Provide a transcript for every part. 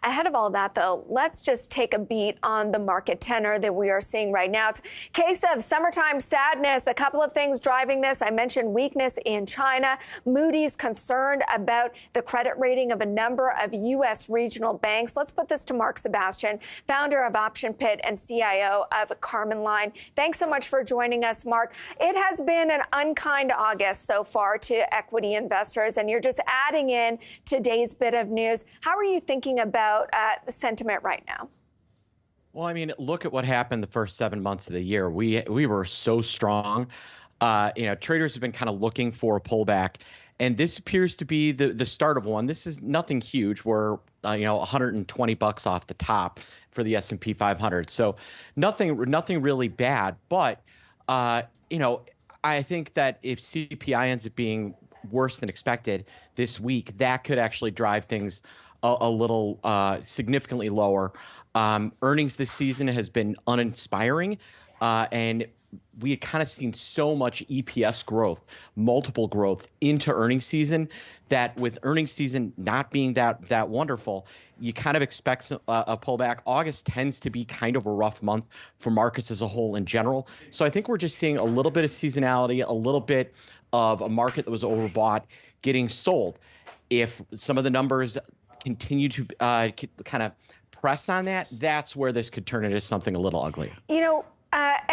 Ahead of all that, though, let's just take a beat on the market tenor that we are seeing right now. It's a case of summertime sadness. A couple of things driving this. I mentioned weakness in China. Moody's concerned about the credit rating of a number of U.S. regional banks. Let's put this to Mark Sebastian, founder of Option Pit and CIO of Karman. Thanks so much for joining us, Mark. It has been an unkind August so far to equity investors, and you're just adding in today's bit of news. How are you thinking about the sentiment right now? Well, I mean, look at what happened the first 7 months of the year. We were so strong. Traders have been kind of looking for a pullback, and this appears to be the start of one. This is nothing huge. We're $120 off the top for the S&P 500, so nothing really bad. But I think that if CPI ends up being worse than expected this week, that could actually drive things a little significantly lower. Earnings this season has been uninspiring, and we had kind of seen so much EPS growth, multiple growth into earnings season, that with earnings season not being that wonderful, you kind of expect a pullback. August tends to be kind of a rough month for markets as a whole in general. So I think we're just seeing a little bit of seasonality, a little bit of a market that was overbought getting sold. If some of the numbers continue to kind of press on that, that's where this could turn into something a little ugly.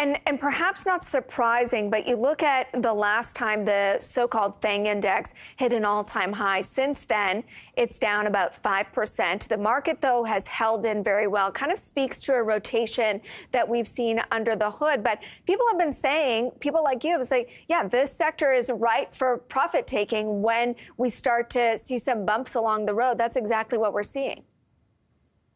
And perhaps not surprising, but you look at the last time the so-called FANG index hit an all-time high. Since then, it's down about 5%. The market, though, has held in very well. Kind of speaks to a rotation that we've seen under the hood. But people have been saying, people like you have say, yeah, this sector is ripe for profit taking when we start to see some bumps along the road. That's exactly what we're seeing.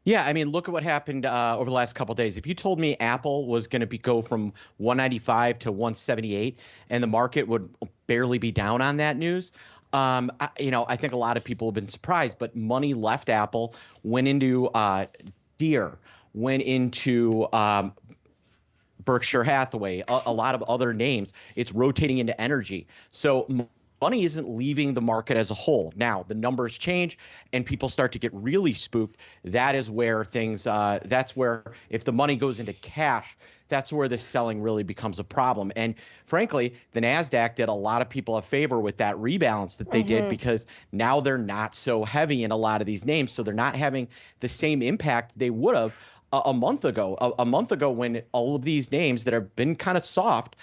Yeah, I mean, look at what happened over the last couple of days. If you told me Apple was going to go from 195 to 178 and the market would barely be down on that news, I think a lot of people have been surprised. But money left Apple, went into Deere, went into Berkshire Hathaway, a lot of other names. It's rotating into energy. So money isn't leaving the market as a whole. Now, the numbers change and people start to get really spooked. That is where things, that's where if the money goes into cash, that's where the selling really becomes a problem. And frankly, the NASDAQ did a lot of people a favor with that rebalance that they did, because now they're not so heavy in a lot of these names. So they're not having the same impact they would have a month ago. A month ago, when all of these names that have been kind of soft,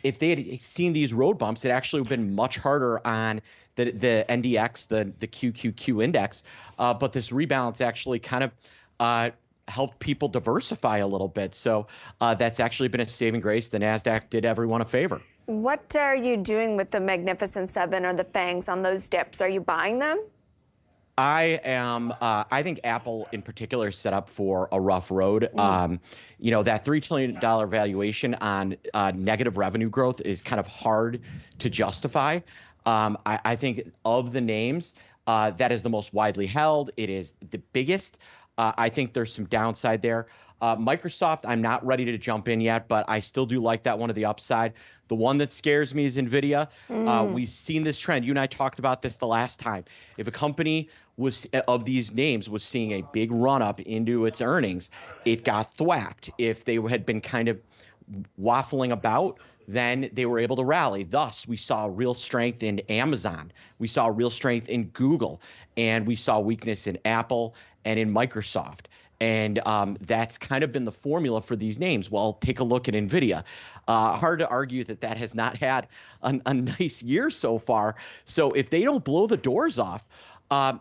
if they had seen these road bumps, it actually would have been much harder on the NDX, the QQQ index. But this rebalance actually kind of helped people diversify a little bit. So that's actually been a saving grace. The NASDAQ did everyone a favor. What are you doing with the Magnificent Seven or the FANGs on those dips? Are you buying them? I am. I think Apple in particular is set up for a rough road. That $3 trillion valuation on negative revenue growth is kind of hard to justify. I think of the names, that is the most widely held. It is the biggest. I think there's some downside there. Microsoft, I'm not ready to jump in yet, but I still do like that one to the upside. The one that scares me is Nvidia. We've seen this trend. You and I talked about this the last time. If a company of these names was seeing a big run up into its earnings, it got thwacked. If they had been kind of waffling about, then they were able to rally. Thus, we saw real strength in Amazon. We saw real strength in Google, and we saw weakness in Apple and in Microsoft. And that's kind of been the formula for these names. Well, take a look at Nvidia. Hard to argue that has not had a nice year so far. So if they don't blow the doors off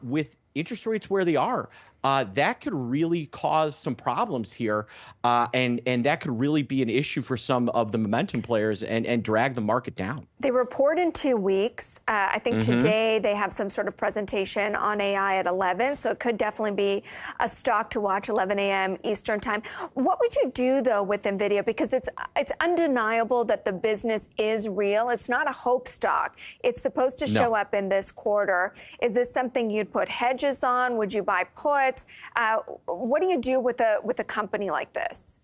with interest rates where they are, that could really cause some problems here, and that could really be an issue for some of the momentum players and drag the market down. They report in 2 weeks. I think today they have some sort of presentation on AI at 11, so it could definitely be a stock to watch, 11 a.m. Eastern time. What would you do, though, with Nvidia? Because it's undeniable that the business is real. It's not a hope stock. It's supposed to show up in this quarter. Is this something you'd put hedges on? Would you buy puts? What do you do with a company like this?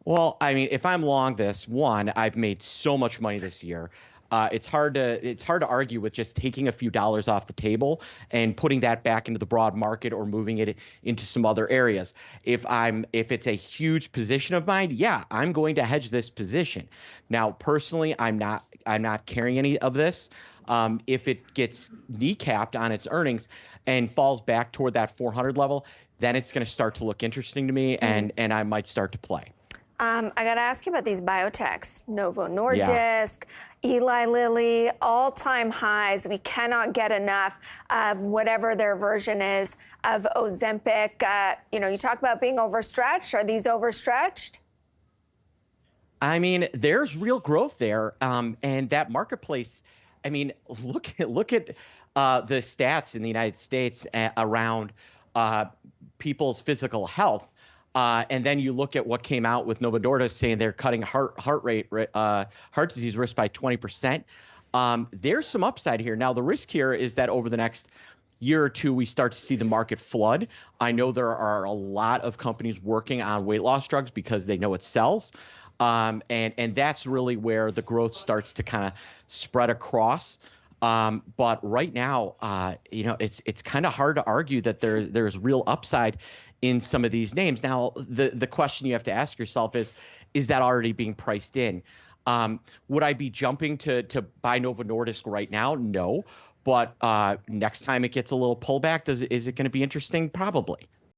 Well, I mean, if I'm long this, one, I've made so much money this year. It's hard to argue with just taking a few dollars off the table and putting that back into the broad market or moving it into some other areas. If it's a huge position of mine, yeah, I'm going to hedge this position. Now, personally, I'm not carrying any of this. If it gets kneecapped on its earnings and falls back toward that 400 level, then it's going to start to look interesting to me, and I might start to play. I got to ask you about these biotechs, Novo Nordisk, Eli Lilly, all-time highs. We cannot get enough of whatever their version is of Ozempic. You talk about being overstretched. Are these overstretched? I mean, there's real growth there, and that marketplace. I mean, look at the stats in the United States around people's physical health. And then you look at what came out with Novo Nordisk saying they're cutting heart disease risk by 20%. There's some upside here. Now, the risk here is that over the next year or two, we start to see the market flood. I know there are a lot of companies working on weight loss drugs because they know it sells. And that's really where the growth starts to kind of spread across. But right now, it's kind of hard to argue that there's real upside in some of these names. Now, the question you have to ask yourself is that already being priced in? Would I be jumping to buy Novo Nordisk right now? No. But next time it gets a little pullback, is it going to be interesting? Probably.